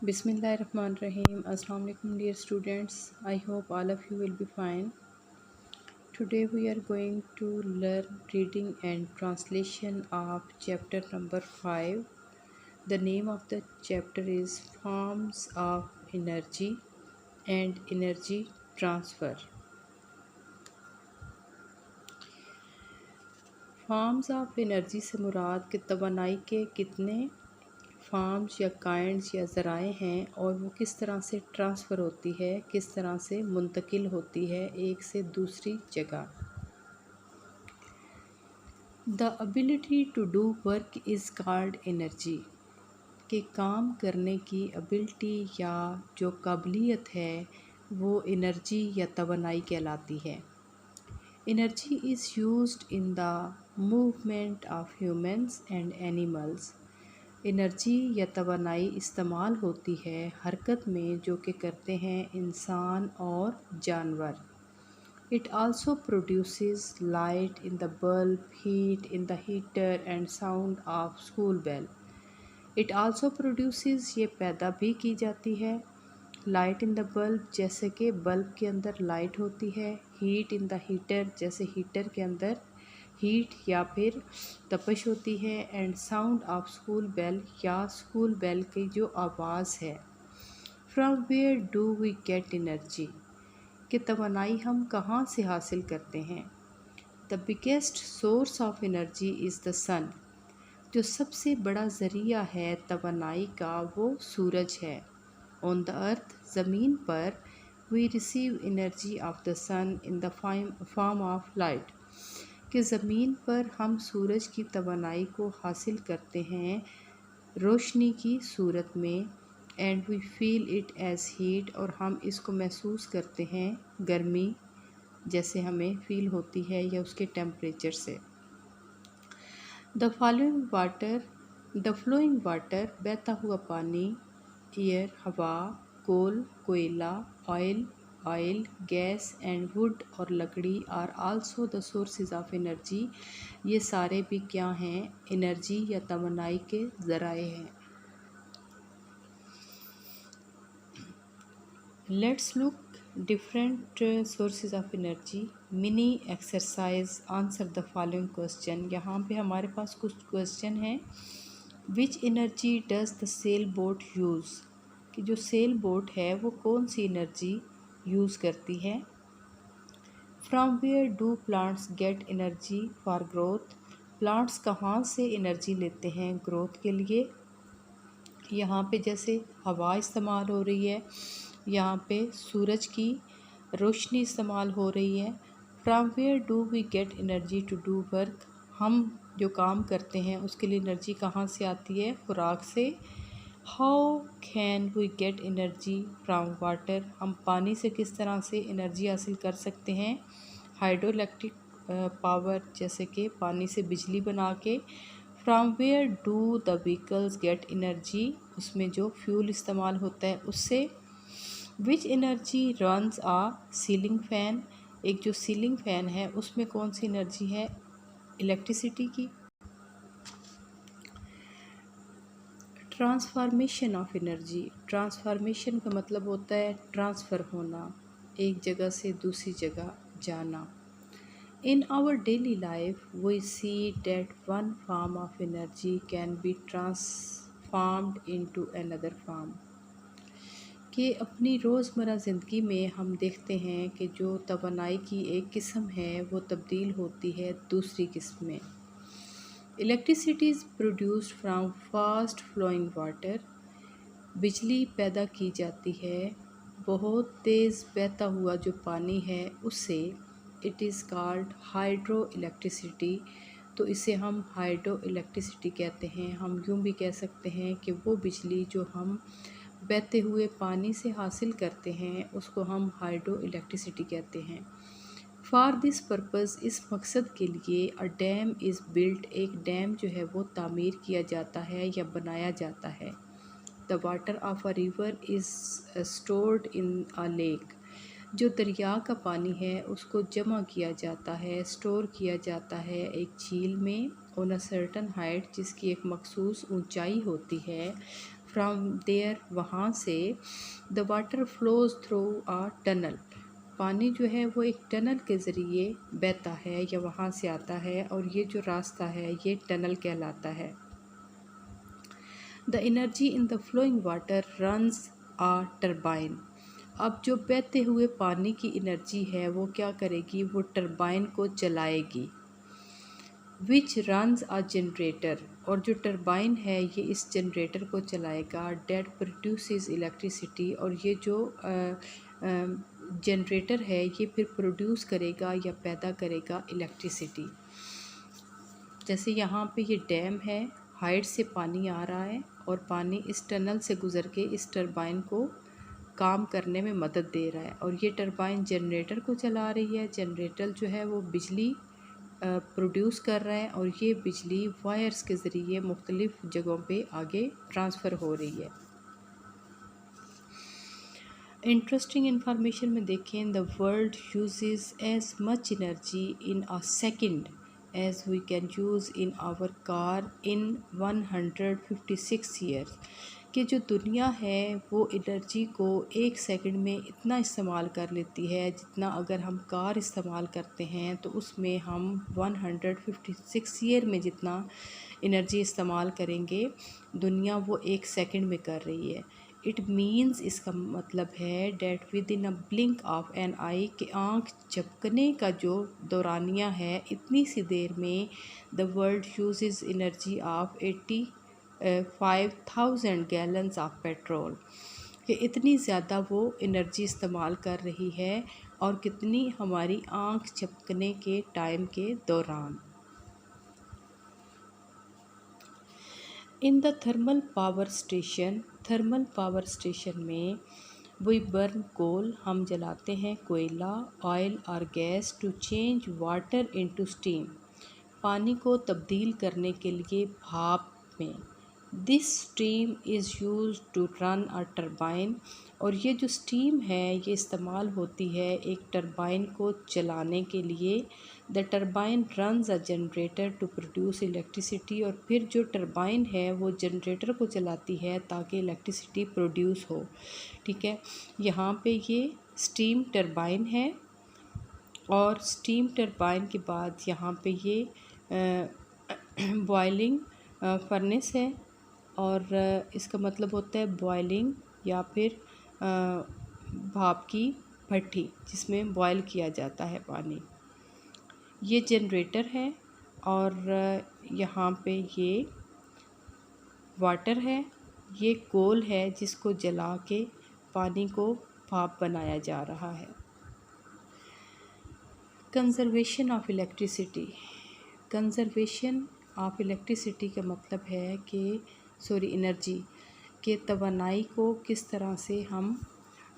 Bismillahirrahmanirrahim. Assalamu alaikum dear students. I hope all of you will be fine. Today we are going to learn reading and translation of chapter number 5. The name of the chapter is Forms of Energy and Energy Transfer. Forms of energy से मुराद कि तवानाई के कितने forms या kinds या ज़राए हैं और वो किस तरह से ट्रांसफ़र होती है, किस तरह से मुंतकिल होती है एक से दूसरी जगह। The ability to do work is called energy, कि काम करने की एबिलिटी या जो काबिलियत है वो एनर्जी या तवानाई कहलाती है। Energy is used in the movement of humans and animals. Energy या तवानाई इस्तेमाल होती है हरकत में जो कि करते हैं इंसान और जानवर। It also produces light in the bulb, heat in the heater and sound of school bell. It also produces, ये पैदा भी की जाती है, लाइट इन द बल्ब, जैसे कि बल्ब के अंदर लाइट होती है, हीट इन द हीटर, जैसे हीटर के अंदर हीट या फिर तपश होती है, and sound of school bell, या स्कूल बेल की जो आवाज़ है। From where do we get energy, कि तवानाई हम कहाँ से हासिल करते हैं। The biggest source of energy is the sun, जो सबसे बड़ा ज़रिया है तवानाई का वो सूरज है। ऑन द अर्थ, ज़मीन पर, we receive energy of the sun in the form of light, कि ज़मीन पर हम सूरज की तवानाई को हासिल करते हैं रोशनी की सूरत में। And we feel it as heat, और हम इसको महसूस करते हैं गर्मी जैसे हमें फ़ील होती है या उसके टेम्परेचर से। द फ्लोइंग वाटर, बहता हुआ पानी, एयर, हवा, कोल, कोयला, ऑयल, गैस एंड वुड, और लकड़ी, are also the sources of energy, ये सारे भी क्या हैं, एनर्जी या तवानाई के ज़राए हैं। Let's look different sources of energy. Mini exercise, answer the following question. यहाँ पे हमारे पास कुछ क्वेश्चन हैं। Which energy does the sail boat use, कि जो सेल बोट है वो कौन सी एनर्जी यूज़ करती है। From where do plants get energy for growth, plants कहाँ से एनर्जी लेते हैं ग्रोथ के लिए। यहाँ पे जैसे हवा इस्तेमाल हो रही है, यहाँ पे सूरज की रोशनी इस्तेमाल हो रही है। From where do we get energy to do work, हम जो काम करते हैं उसके लिए एनर्जी कहाँ से आती है, खुराक से। How can we get energy from water, हम पानी से किस तरह से एनर्जी हासिल कर सकते हैं। हाइड्रो इलेक्ट्रिक पावर, जैसे कि पानी से बिजली बना के। From where do the vehicles get energy, उसमें जो फ्यूल इस्तेमाल होता है उससे। Which energy runs a ceiling fan, एक जो सीलिंग फ़ैन है उसमें कौन सी एनर्जी है, इलेक्ट्रिसिटी की। ट्रांसफॉर्मेशन ऑफ एनर्जी, ट्रांसफॉर्मेशन का मतलब होता है ट्रांसफ़र होना, एक जगह से दूसरी जगह जाना। In our daily life we see that one form of energy can be transformed into another form, कि अपनी रोज़मर्रा ज़िंदगी में हम देखते हैं कि जो तवानाई की एक किस्म है वो तब्दील होती है दूसरी किस्म में। Electricity is produced from fast flowing water, बिजली पैदा की जाती है बहुत तेज़ बहता हुआ जो पानी है उससे। It is called hydro electricity, तो इसे हम हाइड्रो इलेक्ट्रिसिटी कहते हैं। हम यूँ भी कह सकते हैं कि वो बिजली जो हम बहते हुए पानी से हासिल करते हैं उसको हम हाइड्रो इलेक्ट्रिसिटी कहते हैं। फॉर दिस पर्पज़, इस मकसद के लिए, अ डैम इज़ बिल्ट, एक डैम जो है वो तामीर किया जाता है या बनाया जाता है। The water of a river is stored in a lake, जो दरिया का पानी है उसको जमा किया जाता है, स्टोर किया जाता है एक झील में, ऑन अ सर्टन हाइट, जिसकी एक मखसूस ऊंचाई होती है। फ्रॉम देयर, वहाँ से the water flows through a tunnel, पानी जो है वो एक टनल के ज़रिए बहता है या वहाँ से आता है, और ये जो रास्ता है ये टनल कहलाता है। The energy in the flowing water runs a turbine, अब जो बहते हुए पानी की एनर्जी है वो क्या करेगी, वो टरबाइन को चलाएगी। विच रन्स आ जनरेटर, और जो टरबाइन है ये इस जनरेटर को चलाएगा। डेट प्रोड्यूसेस इलेक्ट्रिसिटी, और ये जो जनरेटर है ये फिर प्रोड्यूस करेगा या पैदा करेगा इलेक्ट्रिसिटी। जैसे यहाँ पे ये डैम है, हाइट से पानी आ रहा है और पानी इस टनल से गुज़र के इस टरबाइन को काम करने में मदद दे रहा है, और ये टरबाइन जनरेटर को चला रही है। जनरेटर जो है वो बिजली प्रोड्यूस कर रहा है, और ये बिजली वायर्स के ज़रिए मुख्तलिफ़ जगहों पे आगे ट्रांसफ़र हो रही है। इंटरेस्टिंग इन्फॉर्मेशन में देखें, the world uses as much energy in a second as we can use in our car in 156 years, कि जो दुनिया है वो एनर्जी को एक सेकंड में इतना इस्तेमाल कर लेती है जितना अगर हम कार इस्तेमाल करते हैं तो उसमें हम 156 ईयर में जितना एनर्जी इस्तेमाल करेंगे, दुनिया वो एक सेकंड में कर रही है। इट मीन्स, इसका मतलब है date within a blink of an eye, कि आँख झपकने का जो दौरानिया है इतनी सी देर में the world uses energy of 85,000 gallons of petrol, कि इतनी ज़्यादा वो एनर्जी इस्तेमाल कर रही है, और कितनी हमारी आँख झपकने के टाइम के दौरान। In the thermal power station में वी बर्न कोल, हम जलाते हैं कोयला, ऑयल और gas, to change water into steam, पानी को तब्दील करने के लिए भाप में। This steam is use to run a turbine, और ये जो स्टीम है ये इस्तेमाल होती है एक टरबाइन को चलाने के लिए। The turbine runs a generator to produce electricity, और फिर जो टरबाइन है वो जनरेटर को चलाती है ताकि इलेक्ट्रिसिटी प्रोड्यूस हो। ठीक है, यहाँ पे ये स्टीम टरबाइन है, और स्टीम टरबाइन के बाद यहाँ पे ये बॉयलिंग फर्नेस है, और इसका मतलब होता है बॉयलिंग या फिर भाप की भट्टी जिसमें बॉयल किया जाता है पानी। ये जनरेटर है, और यहाँ पे ये वाटर है, ये कोल है जिसको जला के पानी को भाप बनाया जा रहा है। Conservation of electricity, conservation of electricity का मतलब है कि एनर्जी के तवानाई को किस तरह से हम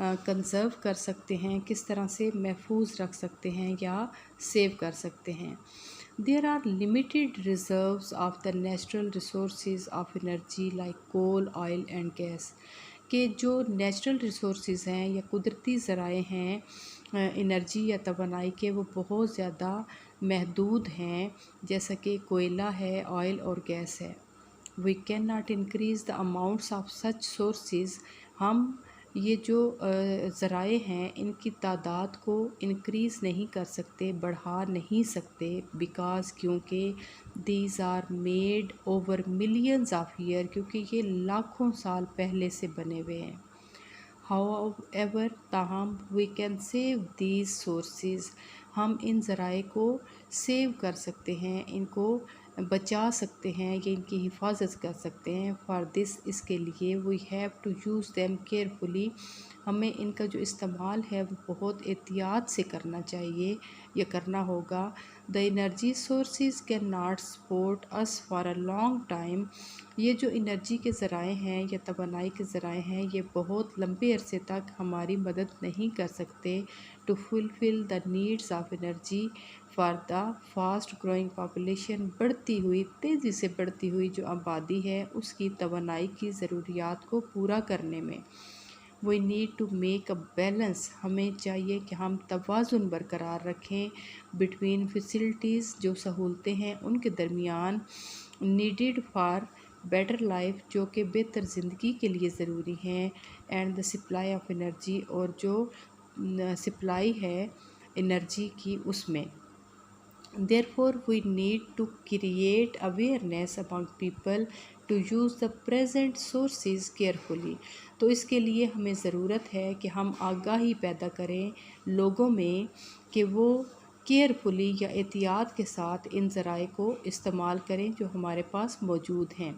कंज़र्व कर सकते हैं, किस तरह से महफूज रख सकते हैं या सेव कर सकते हैं। There are limited reserves of the natural resources of energy like coal, oil and gas, के जो नेचुरल रिसोर्सेज हैं या कुदरती ज़राए हैं एनर्जी या तवानाई के, वो बहुत ज़्यादा महदूद हैं, जैसा कि कोयला है, ऑयल और गैस है। We can not increase the amounts of such sources, हम ये जो ज़राए हैं इनकी तादाद को इंक्रीज़ नहीं कर सकते, बढ़ा नहीं सकते, बिकॉज़ क्योंकि these are made over millions of year, क्योंकि ये लाखों साल पहले से बने हुए हैं। However, ताहम we can save these sources, हम इन ज़राए को सेव कर सकते हैं, इनको बचा सकते हैं या इनकी हिफाजत कर सकते हैं। फॉर दिस, इसके लिए we have to use them carefully, हमें इनका जो इस्तेमाल है वो बहुत एहतियात से करना चाहिए या करना होगा। The energy sources can not support us for a long time, ये जो एनर्जी के ज़राए हैं या तवानाई के ज़राए हैं ये बहुत लंबे अरसे तक हमारी मदद नहीं कर सकते to fulfil the needs of energy for the fast growing population, बढ़ती हुई, तेज़ी से बढ़ती हुई जो आबादी है उसकी तवानाई की ज़रूरियात को पूरा करने में। We need to make a balance, हमें चाहिए कि हम तवाज़ुन बरकरार रखें बिटवीन फैसिलिटीज़, जो सहूलतें हैं उनके दरमियान, नीडेड फॉर बेटर लाइफ जो कि बेहतर ज़िंदगी के लिए ज़रूरी हैं, and the supply of energy और जो सप्लाई है एनर्जी की उसमें। Therefore, we need to create awareness among people to use the present sources carefully। तो इसके लिए हमें ज़रूरत है कि हम आगाही पैदा करें लोगों में कि वो केयरफुली या एहतियात के साथ इन ज़राए को इस्तेमाल करें जो हमारे पास मौजूद हैं।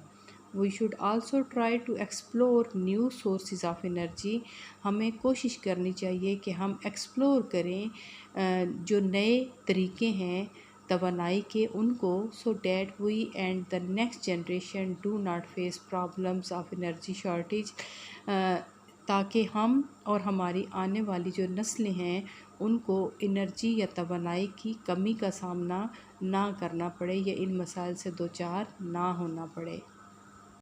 We should also try to explore new sources of energy. हमें कोशिश करनी चाहिए कि हम एक्सप्लोर करें जो नए तरीके हैं तवानाई के उनको, so that we and the next generation do not face problems of energy shortage, ताकि हम और हमारी आने वाली जो नस्लें हैं उनको एनर्जी या तवानाई की कमी का सामना ना करना पड़े या इन मसाइल से दो चार ना होना पड़े।